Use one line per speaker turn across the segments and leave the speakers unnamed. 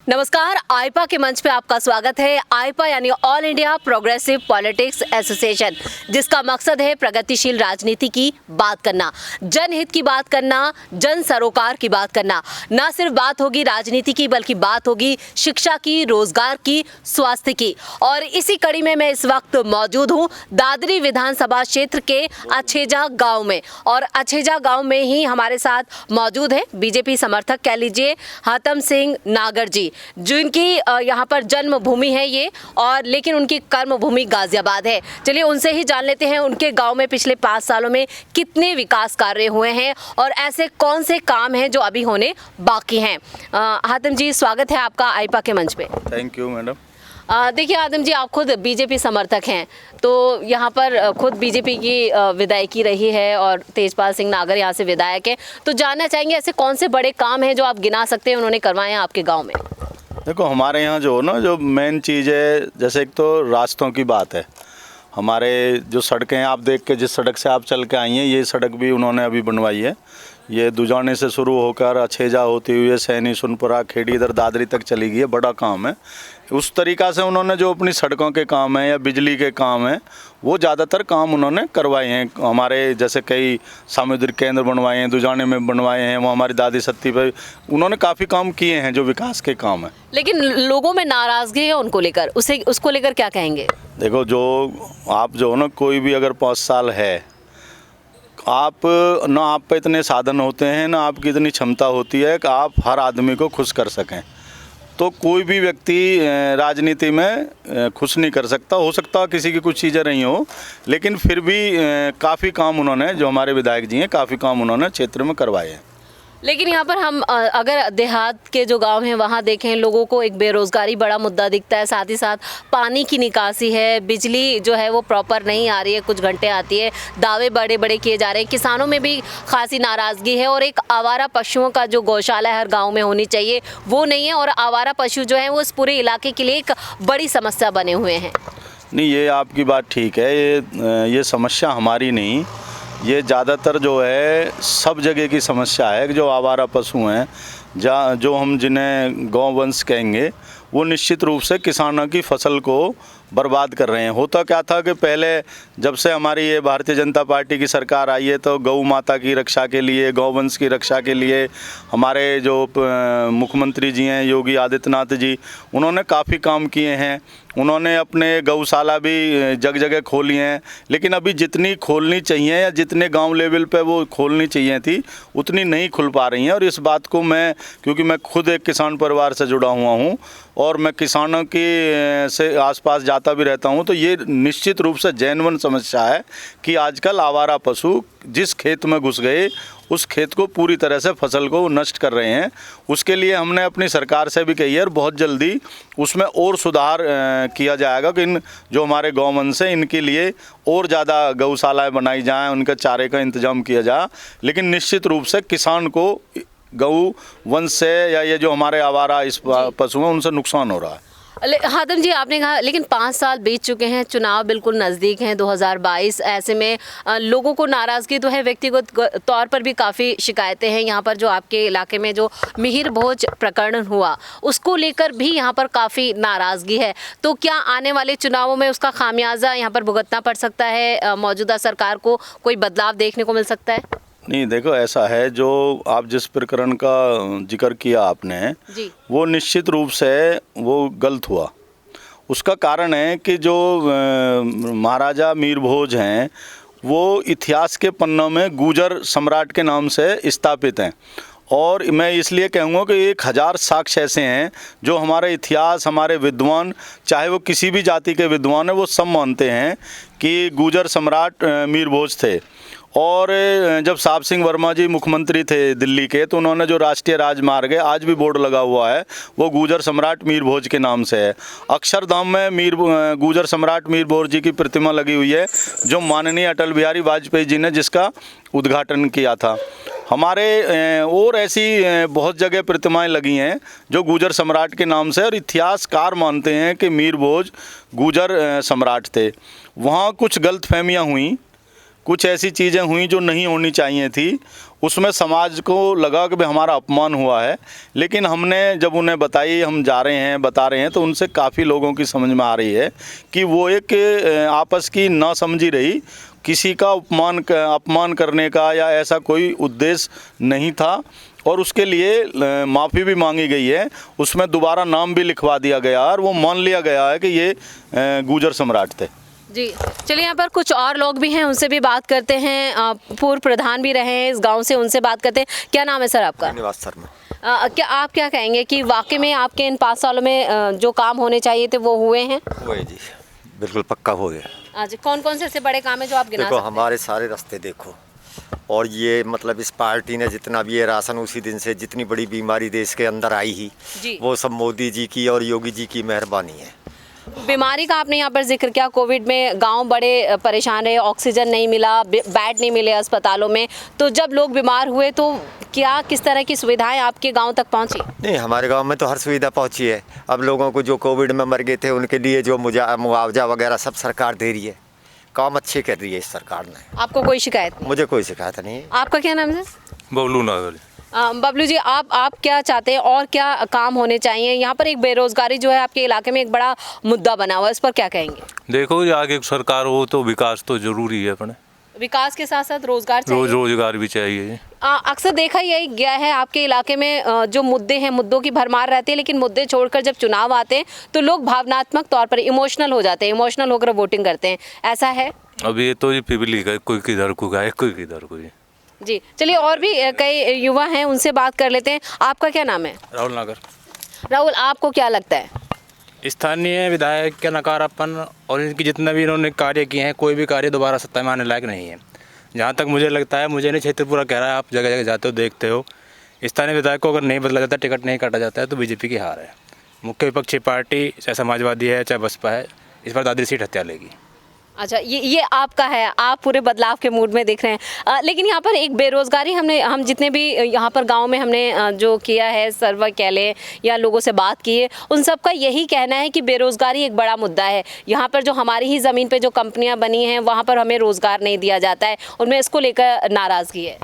नमस्कार, आईपा के मंच पे आपका स्वागत है। आईपा यानी all India progressive politics association, जिसका मकसद है प्रगतिशील राजनीति की बात करना, जनहित की बात करना, जन सरोकार की बात करना। ना सिर्फ बात होगी राजनीति की, बल्कि बात होगी शिक्षा की, रोजगार की, स्वास्थ्य की। और इसी कड़ी में मैं इस वक्त मौजूद हूँ दादरी विधानसभा क्षेत्र के अछेजा गाँव में। और अछेजा गाँव में ही हमारे साथ मौजूद है बीजेपी समर्थक कह लीजिए हातम सिंह नागर जी, जिनकी यहाँ पर जन्मभूमि है ये, और लेकिन उनकी कर्मभूमि गाजियाबाद है। चलिए उनसे ही जान लेते हैं उनके गांव में पिछले 5 सालों में कितने विकास कार्य हुए हैं और ऐसे कौन से काम हैं जो अभी होने बाकी हैं। हातम जी, स्वागत है आपका आईपा के मंच पे।
Thank you madam.
देखिए हातम जी, आप खुद बीजेपी समर्थक हैं, तो यहाँ पर खुद बीजेपी की विधायकी रही है और तेजपाल सिंह नागर यहाँ से विधायक हैं, तो जानना चाहेंगे ऐसे कौन से बड़े काम हैं जो आप गिना सकते हैं उन्होंने करवाए हैं आपके गांव में।
देखो, हमारे यहाँ जो मेन चीज़ है, जैसे एक तो रास्तों की बात है। हमारे जो सड़कें हैं, आप देख के जिस सड़क से आप चल के आई हैं, ये सड़क भी उन्होंने अभी बनवाई है। ये दुजाने से शुरू होकर अछेजा होती हुई सैनी, सुनपुरा, खेड़ी, इधर दादरी तक चली गई है। बड़ा काम है। उस तरीक़ा से उन्होंने जो अपनी सड़कों के काम हैं या बिजली के काम हैं, वो ज़्यादातर काम उन्होंने करवाए हैं। हमारे जैसे कई सामुदायिक केंद्र बनवाए हैं, दुजाने में बनवाए हैं, वो हमारी दादी सत्ती पे उन्होंने काफ़ी काम किए हैं जो विकास के काम हैं।
लेकिन लोगों में नाराज़गी है उनको लेकर, उसको लेकर क्या कहेंगे?
देखो, जो ना कोई भी अगर 5 साल है, आप पे इतने साधन होते हैं, ना आपकी इतनी क्षमता होती है कि आप हर आदमी को खुश कर सकें, तो कोई भी व्यक्ति राजनीति में खुश नहीं कर सकता। हो सकता किसी की कुछ चीज़ें नहीं हो, लेकिन फिर भी काफ़ी काम उन्होंने, जो हमारे विधायक जी हैं, काफ़ी काम उन्होंने क्षेत्र में करवाए हैं।
लेकिन यहाँ पर हम अगर देहात के जो गांव हैं वहाँ देखें, लोगों को एक बेरोज़गारी बड़ा मुद्दा दिखता है, साथ ही साथ पानी की निकासी है, बिजली जो है वो प्रॉपर नहीं आ रही है, कुछ घंटे आती है, दावे बड़े बड़े किए जा रहे हैं, किसानों में भी खासी नाराज़गी है, और एक आवारा पशुओं का जो गौशाला हर गाँव में होनी चाहिए वो नहीं है, और आवारा पशु जो हैं वो इस पूरे इलाके के लिए एक बड़ी समस्या बने हुए हैं।
नहीं, ये आपकी बात ठीक है। ये समस्या हमारी नहीं, ये ज़्यादातर जो है सब जगह की समस्या है कि जो आवारा पशु हैं, जो हम जिन्हें गौवंश कहेंगे, वो निश्चित रूप से किसानों की फसल को बर्बाद कर रहे हैं। होता क्या था कि पहले जब से हमारी ये भारतीय जनता पार्टी की सरकार आई है, तो गौ माता की रक्षा के लिए, गौवंश की रक्षा के लिए हमारे जो मुख्यमंत्री जी हैं योगी आदित्यनाथ जी, उन्होंने काफ़ी काम किए हैं। उन्होंने अपने गौशाला भी जगह जगह खोली हैं, लेकिन अभी जितनी खोलनी चाहिए या जितने गांव लेवल पे वो खोलनी चाहिए थी, उतनी नहीं खुल पा रही हैं। और इस बात को क्योंकि मैं खुद एक किसान परिवार से जुड़ा हुआ हूं और मैं किसानों की से आसपास जाता भी रहता हूं, तो ये निश्चित रूप से जेन्युइन समस्या है कि आजकल आवारा पशु जिस खेत में घुस गए, उस खेत को पूरी तरह से फसल को नष्ट कर रहे हैं। उसके लिए हमने अपनी सरकार से भी कही है और बहुत जल्दी उसमें और सुधार किया जाएगा कि जो हमारे गौवंश हैं, इनके लिए और ज़्यादा गौशालाएं बनाई जाएं, उनके चारे का इंतजाम किया जाए। लेकिन निश्चित रूप से किसान को गौ वंश से या ये जो हमारे आवारा इस पशु हैं, उनसे नुकसान हो रहा है।
हातम जी, आपने कहा लेकिन 5 साल बीत चुके हैं, चुनाव बिल्कुल नज़दीक हैं 2022, ऐसे में लोगों को नाराज़गी तो है, व्यक्तिगत तौर पर भी काफ़ी शिकायतें हैं। यहाँ पर जो आपके इलाके में जो मिहिर भोज प्रकरण हुआ, उसको लेकर भी यहाँ पर काफ़ी नाराज़गी है, तो क्या आने वाले चुनावों में उसका खामियाजा यहाँ पर भुगतना पड़ सकता है? मौजूदा सरकार को कोई बदलाव देखने को मिल सकता है?
नहीं, देखो, ऐसा है, जो आप जिस प्रकरण का जिक्र किया आपने
जी,
वो निश्चित रूप से वो गलत हुआ। उसका कारण है कि जो महाराजा मीर भोज हैं, वो इतिहास के पन्नों में गुर्जर सम्राट के नाम से स्थापित हैं। और मैं इसलिए कहूँगा कि 1000 साक्ष्य ऐसे हैं जो हमारे इतिहास, हमारे विद्वान, चाहे वो किसी भी जाति के विद्वान हैं, वो सब मानते हैं कि गुर्जर सम्राट मीर भोज थे। और जब साहब सिंह वर्मा जी मुख्यमंत्री थे दिल्ली के, तो उन्होंने जो राष्ट्रीय राजमार्ग है, आज भी बोर्ड लगा हुआ है, वो गुर्जर सम्राट मीर भोज के नाम से है। अक्षरधाम में गुर्जर सम्राट मीर भोज जी की प्रतिमा लगी हुई है, जो माननीय अटल बिहारी वाजपेयी जी ने जिसका उद्घाटन किया था। हमारे और ऐसी बहुत जगह प्रतिमाएं लगी हैं जो गुर्जर सम्राट के नाम से, और इतिहासकार मानते हैं कि मीर भोज गुर्जर सम्राट थे। वहाँ कुछ गलतफहमियाँ हुई कुछ ऐसी चीज़ें हुई जो नहीं होनी चाहिए थी, उसमें समाज को लगा कि भाई हमारा अपमान हुआ है। लेकिन हमने जब उन्हें बताई, हम जा रहे हैं बता रहे हैं, तो उनसे काफ़ी लोगों की समझ में आ रही है कि वो एक आपस की ना समझी रही, किसी का अपमान करने का या ऐसा कोई उद्देश्य नहीं था। और उसके लिए माफ़ी भी मांगी गई है, उसमें दोबारा नाम भी लिखवा दिया गया और वो मान लिया गया है कि ये गुर्जर सम्राट थे।
जी, चलिए यहाँ पर कुछ और लोग भी हैं, उनसे भी बात करते हैं। पूर्व प्रधान भी रहे हैं इस गांव से, उनसे बात करते हैं। क्या नाम है सर आपका?
श्रीनिवास शर्मा।
क्या आप क्या कहेंगे कि वाकई में आपके इन 5 सालों में जो काम होने चाहिए थे वो हुए हैं?
हुए जी, बिल्कुल पक्का हो गया।
अच्छा, कौन कौन से ऐसे बड़े काम है जो आप गिना
देखो
सकते हैं?
हमारे सारे रास्ते देखो, और ये मतलब इस पार्टी ने जितना भी ये राशन उसी दिन से जितनी बड़ी बीमारी देश के अंदर आई ही,
जी।
वो सब मोदी जी की और योगी जी की मेहरबानी है।
बीमारी का आपने यहाँ पर जिक्र किया, कोविड में गांव बड़े परेशान रहे, ऑक्सीजन नहीं मिला, बेड नहीं मिले अस्पतालों में, तो जब लोग बीमार हुए तो क्या किस तरह की सुविधाएं आपके गांव तक पहुंची?
नहीं, हमारे गांव में तो हर सुविधा पहुंची है। अब लोगों को जो कोविड में मर गए थे उनके लिए जो मुआवजा वगैरह सब सरकार दे रही है। काम अच्छे कर रही है इस सरकार ने।
आपको कोई शिकायत नहीं?
मुझे कोई शिकायत नहीं है।
आपका क्या नाम है?
बबलू नगर।
बबलू जी, आप क्या चाहते हैं और क्या काम होने चाहिए? यहाँ पर एक बेरोजगारी जो है आपके इलाके में एक बड़ा मुद्दा बना हुआ है, इस पर क्या कहेंगे?
देखो ये आगे सरकार हो तो विकास तो जरूरी है, अपने
विकास के साथ साथ रोजगार चाहिए।
रोजगार भी चाहिए।
अक्सर देखा यही गया है आपके इलाके में जो मुद्दे हैं, मुद्दों की भरमार रहती है, लेकिन मुद्दे छोड़कर जब चुनाव आते हैं तो लोग भावनात्मक तौर पर इमोशनल हो जाते हैं, इमोशनल होकर वोटिंग करते हैं, ऐसा है?
अब ये तो ये पब्लिक है, कोई किधर को गए कोई किधर को।
जी, चलिए और भी कई युवा हैं, उनसे बात कर लेते हैं। आपका क्या नाम है?
राहुल नगर।
राहुल, आपको क्या लगता है?
स्थानीय विधायक का नकारापन और इनकी जितना भी इन्होंने कार्य किए हैं, कोई भी कार्य दोबारा सत्ता में आने लायक नहीं है। जहाँ तक मुझे लगता है, मुझे नहीं क्षेत्र पूरा कह रहा है, आप जगह जगह जाते हो देखते हो, स्थानीय विधायक को अगर नहीं बदला जाता, टिकट नहीं काटा जाता है तो बीजेपी की हार है। मुख्य विपक्षी पार्टी चाहे समाजवादी है चाहे बसपा है, इस बार दादरी सीट हत्या लेगी।
अच्छा, ये आपका है, आप पूरे बदलाव के मूड में दिख रहे हैं। लेकिन यहाँ पर एक बेरोजगारी हम जितने भी यहाँ पर गांव में हमने जो किया है, सर्वे कह लें या लोगों से बात की है, उन सब का यही कहना है कि बेरोजगारी एक बड़ा मुद्दा है। यहाँ पर जो हमारी ही ज़मीन पे जो कंपनियाँ बनी हैं वहाँ पर हमें रोज़गार नहीं दिया जाता है, उनमें इसको लेकर नाराज़गी है।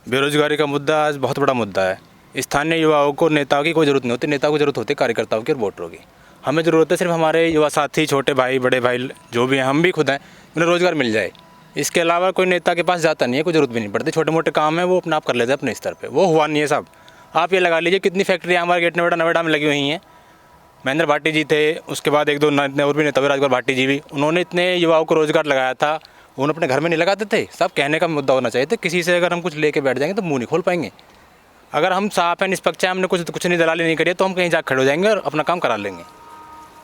बेरोजगारी का मुद्दा आज बहुत बड़ा मुद्दा है। स्थानीय युवाओं को नेताओं की कोई ज़रूरत नहीं होती, नेताओं को ज़रूरत होती है कार्यकर्ताओं की और वोटरों की। हमें ज़रूरत है सिर्फ हमारे युवा साथी, छोटे भाई, बड़े भाई जो भी हैं, हम भी खुद हैं, उन्हें रोज़गार मिल जाए। इसके अलावा कोई नेता के पास जाता नहीं है, कोई ज़रूरत भी नहीं पड़ती। छोटे मोटे काम है वो अपने आप कर लेते हैं अपने स्तर पे, वो हुआ नहीं है साहब। आप ये लगा लीजिए कितनी फैक्ट्रियाँ हमारे गेट नोएडा में लगी हुई हैं। महेंद्र भाटी जी थे, उसके बाद एक दो और भी नेता, राजगौर भाटी जी भी, उन्होंने इतने युवाओं को रोज़गार लगाया था। उन्होंने अपने घर में नहीं लगाते थे। सब कहने का मुद्दा होना चाहिए था। किसी से अगर हम कुछ लेके बैठ जाएंगे तो मुँह नहीं खोल पाएंगे। अगर हम साफ हैं, निष्पक्ष हैं, हमने कुछ नहीं दलाली नहीं करी तो हम कहीं जा खड़े हो जाएंगे और अपना काम करा लेंगे।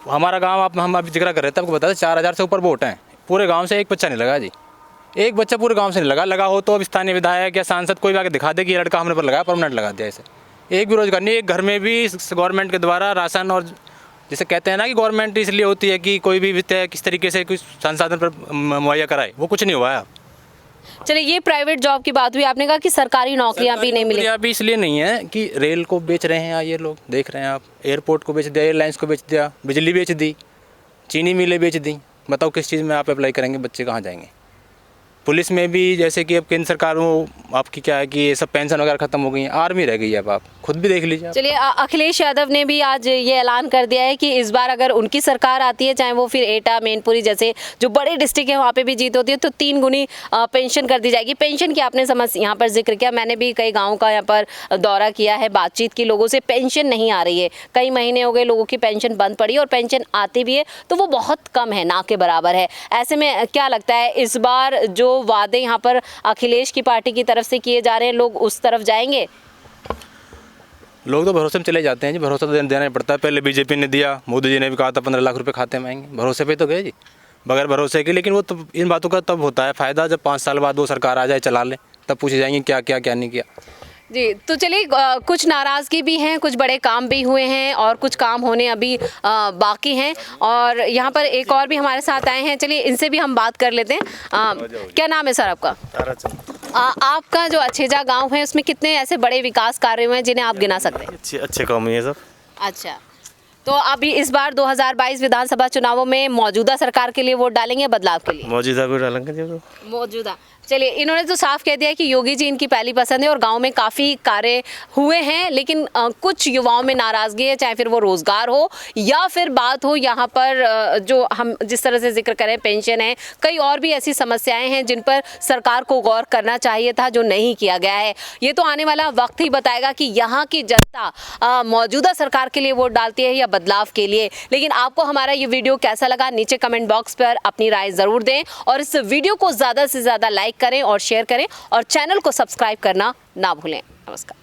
हमारा गांव हम अभी जिक्र कर रहे थे, आपको बता दें 4000 से ऊपर वोट हैं। पूरे गांव से एक बच्चा नहीं लगा जी, एक बच्चा पूरे गांव से नहीं लगा हो तो अब स्थानीय विधायक या सांसद कोई भी आके दिखा दे कि ये लड़का हमने पर लगाया, परमानेंट लगा दिया इसे। एक भी रोजगार नहीं। एक घर में भी गवर्नमेंट के द्वारा राशन, और जैसे कहते हैं ना कि गवर्नमेंट इसलिए होती है कि कोई भी वित्त किस तरीके से कुछ संसाधन पर मुहैया कराए, वो कुछ नहीं हुआ है।
चलिए, ये प्राइवेट जॉब की बात हुई, आपने कहा कि सरकारी नौकरियां भी नहीं मिली।
अभी इसलिए नहीं है कि रेल को बेच रहे हैं ये लोग, देख रहे हैं आप, एयरपोर्ट को बेच दिया, एयरलाइंस को बेच दिया, बिजली बेच दी, चीनी मिलें बेच दी। बताओ किस चीज़ में आप अप्लाई करेंगे, बच्चे कहाँ जाएंगे? पुलिस में भी जैसे कि अब केंद्र सरकार वो आपकी क्या है कि ये सब पेंशन वगैरह खत्म हो गई है, आर्मी रह गई है। अब आप खुद भी देख लीजिए।
चलिए, अखिलेश यादव ने भी आज ये ऐलान कर दिया है कि इस बार अगर उनकी सरकार आती है, चाहे वो फिर एटा, मैनपुरी जैसे जो बड़े डिस्ट्रिक्ट हैं वहाँ पे भी जीत होती है, तो 3 गुनी पेंशन कर दी जाएगी। पेंशन की आपने यहाँ पर जिक्र किया, मैंने भी कई गाँव का यहाँ पर दौरा किया है, बातचीत की, लोगों से पेंशन नहीं आ रही है। कई महीने हो गए लोगों की पेंशन बंद पड़ी, और पेंशन आती भी है तो वो बहुत कम है, ना के बराबर है। ऐसे में क्या लगता है, इस बार जो वादे यहाँ पर अखिलेश की पार्टी की तरफ से किए जा रहे हैं, लोग उस तरफ जाएंगे?
लोग तो भरोसे में चले जाते हैं जी, भरोसा तो देना ही पड़ता है। पहले बीजेपी ने दिया, मोदी जी ने भी कहा था 15 लाख रुपए खाते में आएंगे, भरोसे पे तो गए जी, बगैर भरोसे के। लेकिन वो तो इन बातों का तब होता है फ़ायदा जब 5 साल बाद वो सरकार आ जाए, चला ले, तब पूछे जाएंगे क्या किया क्या नहीं किया।
जी, तो चलिए, कुछ नाराज़गी भी हैं, कुछ बड़े काम भी हुए हैं और कुछ काम होने अभी बाकी हैं। और यहाँ पर एक और भी हमारे साथ आए हैं, चलिए इनसे भी हम बात कर लेते हैं। क्या नाम है सर आपका? आपका जो अच्छेजा गांव है उसमें कितने ऐसे बड़े विकास कार्य हुए हैं जिन्हें आप गिना सकते हैं?
अच्छे काम हुए हैं सब।
अच्छा, तो अभी इस बार 2022 विधानसभा चुनावों में मौजूदा सरकार के लिए वोट डालेंगे, बदलाव के लिए?
मौजूदा को डालेंगे जरूर।
मौजूदा। चलिए, इन्होंने तो साफ कह दिया है कि योगी जी इनकी पहली पसंद है और गांव में काफ़ी कार्य हुए हैं, लेकिन कुछ युवाओं में नाराज़गी है, चाहे फिर वो रोज़गार हो या फिर बात हो यहाँ पर जो हम जिस तरह से जिक्र करें पेंशन है, कई और भी ऐसी समस्याएं हैं जिन पर सरकार को गौर करना चाहिए था, जो नहीं किया गया है। ये तो आने वाला वक्त ही बताएगा कि यहाँ की जनता मौजूदा सरकार के लिए वोट डालती है या बदलाव के लिए। लेकिन आपको हमारा ये वीडियो कैसा लगा, नीचे कमेंट बॉक्स पर अपनी राय ज़रूर दें और इस वीडियो को ज़्यादा से ज़्यादा लाइक करें और शेयर करें और चैनल को सब्सक्राइब करना ना भूलें। नमस्कार।